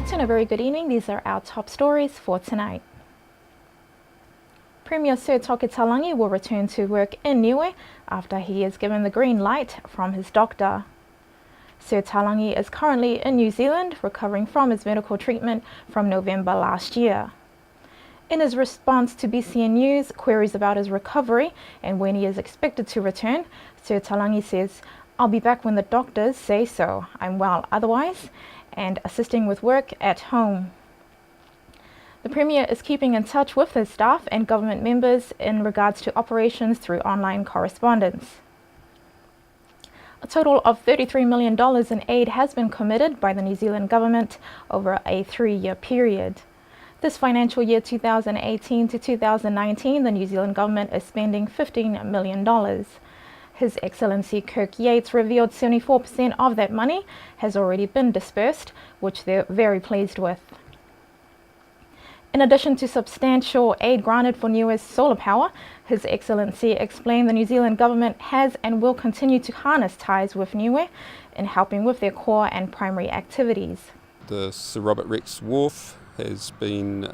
Wellington, a very good evening. These are our top stories for tonight. Premier Sir Toke Talangi will return to work in Niue after he is given the green light from his doctor. Sir Talangi is currently in New Zealand recovering from his medical treatment from November last year. In his response to BCN News queries about his recovery and when he is expected to return, Sir Talangi says, "I'll be back when the doctors say so. I'm well otherwise and assisting with work at home." The Premier is keeping in touch with his staff and government members in regards to operations through online correspondence. A total of $33 million in aid has been committed by the New Zealand government over a 3-year period. This financial year 2018 to 2019, the New Zealand government is spending $15 million. His Excellency Kirk Yates revealed 74% of that money has already been dispersed, which they're very pleased with. In addition to substantial aid granted for Niue's solar power, His Excellency explained the New Zealand government has and will continue to harness ties with Niue in helping with their core and primary activities. The Sir Robert Rex Wharf has been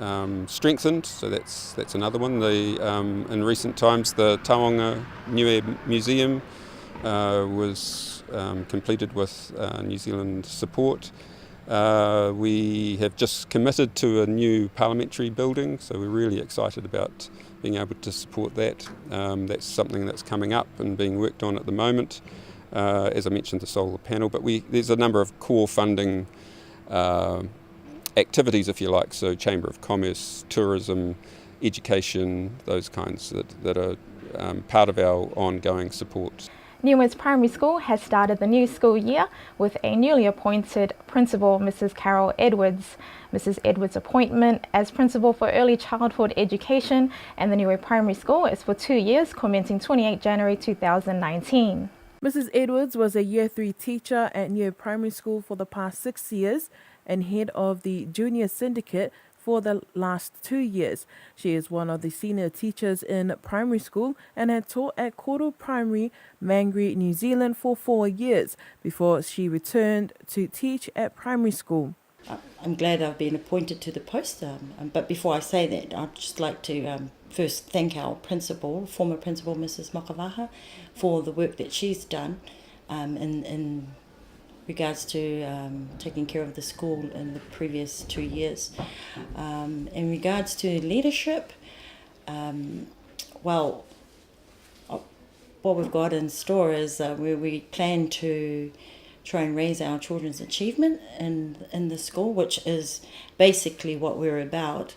strengthened, so that's another one. In recent times, the Taonga Niue Museum was completed with New Zealand support. We have just committed to a new parliamentary building, so we're really excited about being able to support that. That's something that's coming up and being worked on at the moment. As I mentioned, the solar panel, but there's a number of core funding activities, if you like, so Chamber of Commerce, tourism, education, those kinds that are part of our ongoing support. Niue's primary school has started the new school year with a newly appointed principal, Mrs. Carol Edwards. Mrs. Edwards' appointment as principal for early childhood education and the Niue Primary School is for 2 years, commencing 28 January 2019. Mrs. Edwards was a Year 3 teacher at Niue Primary School for the past 6 years and head of the Junior Syndicate for the last 2 years. She is one of the senior teachers in primary school and had taught at Koro Primary, Mangere, New Zealand for 4 years before she returned to teach at primary school. I'm glad I've been appointed to the post, but before I say that, I'd just like to first thank our principal, former principal, Mrs. Makavaha, for the work that she's done in regards to taking care of the school in the previous 2 years. In regards to leadership, what we've got in store is where we plan to try and raise our children's achievement in the school, which is basically what we're about,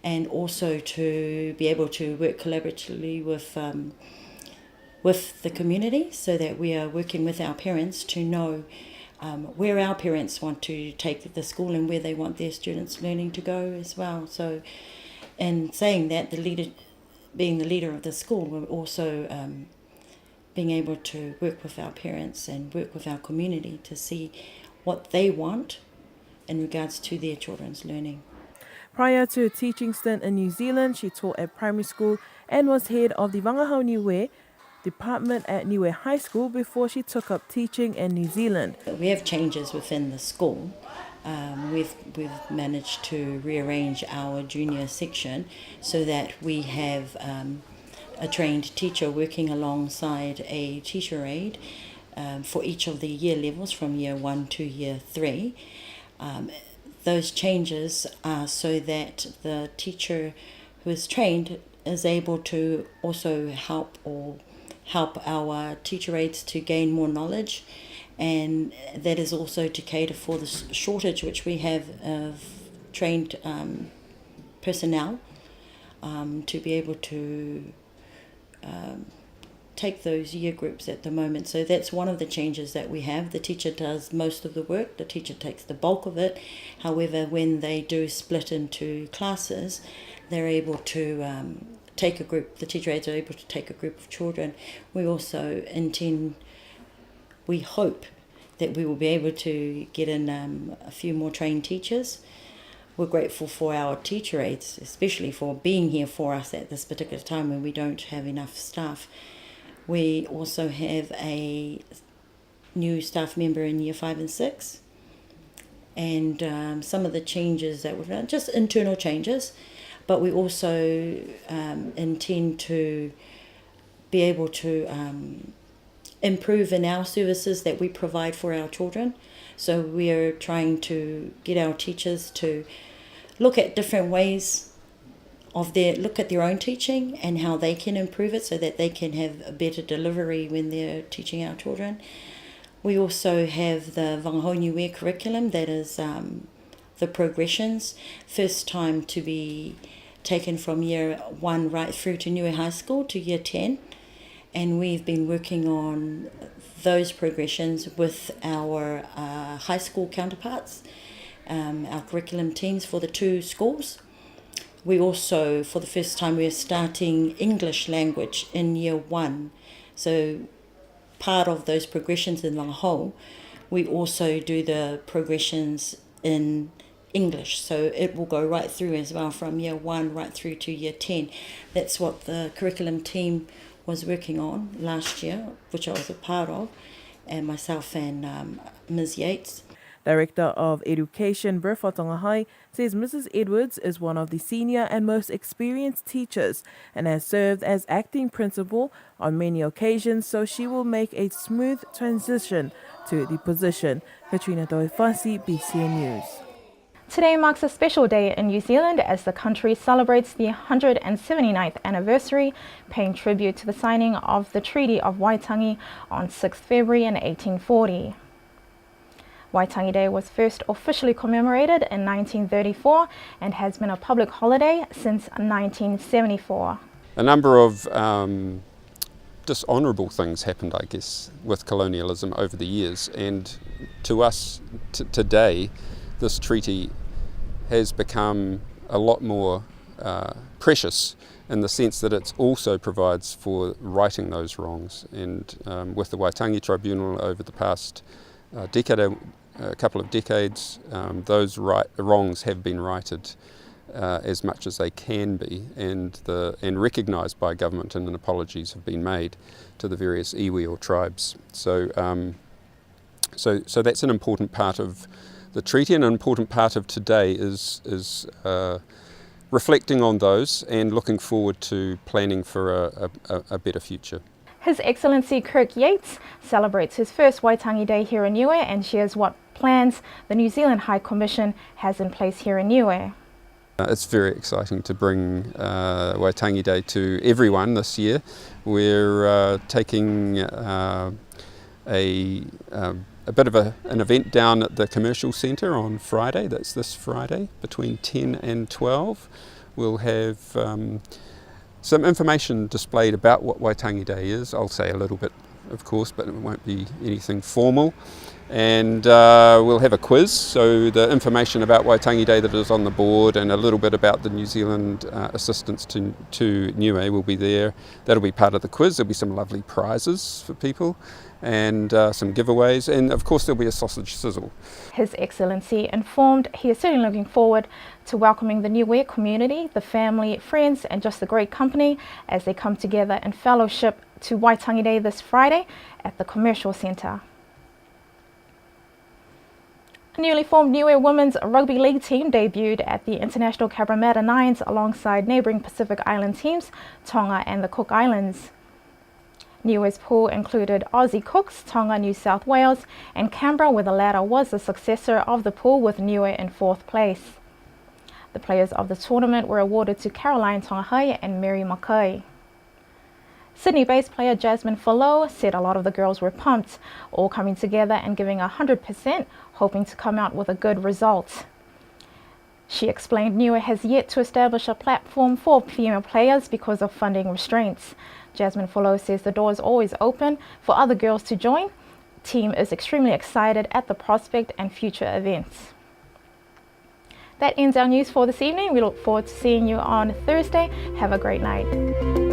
and also to be able to work collaboratively with the community so that we are working with our parents to know where our parents want to take the school and where they want their students learning to go as well. So, in saying that, being the leader of the school, we're also being able to work with our parents and work with our community to see what they want in regards to their children's learning. Prior to a teaching stint in New Zealand, she taught at primary school and was head of the Wangahau Niue department at Niue High School before she took up teaching in New Zealand. We have changes within the school. We've managed to rearrange our junior section so that we have a trained teacher working alongside a teacher aide for each of the year levels from year 1 to year 3. Those changes are so that the teacher who is trained is able to also help our teacher aides to gain more knowledge, and that is also to cater for the shortage which we have of trained personnel to be able to take those year groups at the moment. So that's one of the changes that we have. The teacher does most of the work, the teacher takes the bulk of it. However, when they do split into classes, they're able to take a group, the teacher aides are able to take a group of children. We also we hope that we will be able to get in a few more trained teachers. We're grateful for our teacher aides, especially for being here for us at this particular time when we don't have enough staff. We also have a new staff member in year 5 and 6. and some of the changes that we've done, just internal changes, but we also intend to be able to improve in our services that we provide for our children. So we are trying to get our teachers to look at different ways of look at their own teaching and how they can improve it so that they can have a better delivery when they're teaching our children. We also have the Whangaho Niue curriculum, that is the progressions, first time to be taken from year 1 right through to Niue High School to year 10. And we've been working on those progressions with our high school counterparts, our curriculum teams for the 2 schools. We also, for the first time, we're starting English language in year 1. So part of those progressions in Whangaho, we also do the progressions in English. So it will go right through as well from year 1 right through to year 10. That's what the curriculum team was working on last year, which I was a part of, and myself and Ms. Yates. Director of Education Bertha Tongahai says Mrs. Edwards is one of the senior and most experienced teachers and has served as acting principal on many occasions, so she will make a smooth transition to the position. Katrina Toifasi, BCN News. Today marks a special day in New Zealand as the country celebrates the 179th anniversary, paying tribute to the signing of the Treaty of Waitangi on 6th February in 1840. Waitangi Day was first officially commemorated in 1934 and has been a public holiday since 1974. A number of dishonourable things happened, I guess, with colonialism over the years, and to us today, this treaty has become a lot more precious in the sense that it also provides for righting those wrongs. And with the Waitangi Tribunal over the past a couple of decades, those wrongs have been righted as much as they can be, and recognised by government, and apologies have been made to the various iwi or tribes. So that's an important part of the treaty, and an important part of today is reflecting on those and looking forward to planning for a better future. His Excellency Kirk Yates celebrates his first Waitangi Day here in Niue and shares what plans the New Zealand High Commission has in place here in Niue. It's very exciting to bring Waitangi Day to everyone this year. We're taking a bit of an event down at the Commercial Centre on Friday. That's this Friday between 10 and 12. We'll have some information displayed about what Waitangi Day is. I'll say a little bit, of course, but it won't be anything formal. And we'll have a quiz, so the information about Waitangi Day that is on the board and a little bit about the New Zealand assistance to Niue will be there. That'll be part of the quiz. There'll be some lovely prizes for people and some giveaways, and of course there'll be a sausage sizzle. His Excellency informed he is certainly looking forward to welcoming the Niue community, the family, friends and just the great company as they come together in fellowship to Waitangi Day this Friday at the Commercial Centre. A newly formed Niue Women's Rugby League team debuted at the International Cabramatta Nines alongside neighbouring Pacific Island teams, Tonga and the Cook Islands. Niue's pool included Aussie Cooks, Tonga, New South Wales and Canberra, where the latter was the successor of the pool with Niue in 4th place. The players of the tournament were awarded to Caroline Tongahai and Mary Mackay. Sydney-based player Jasmine Follot said a lot of the girls were pumped, all coming together and giving 100%, hoping to come out with a good result. She explained Niue has yet to establish a platform for female players because of funding restraints. Jasmine Follot says the door is always open for other girls to join. The team is extremely excited at the prospect and future events. That ends our news for this evening. We look forward to seeing you on Thursday. Have a great night.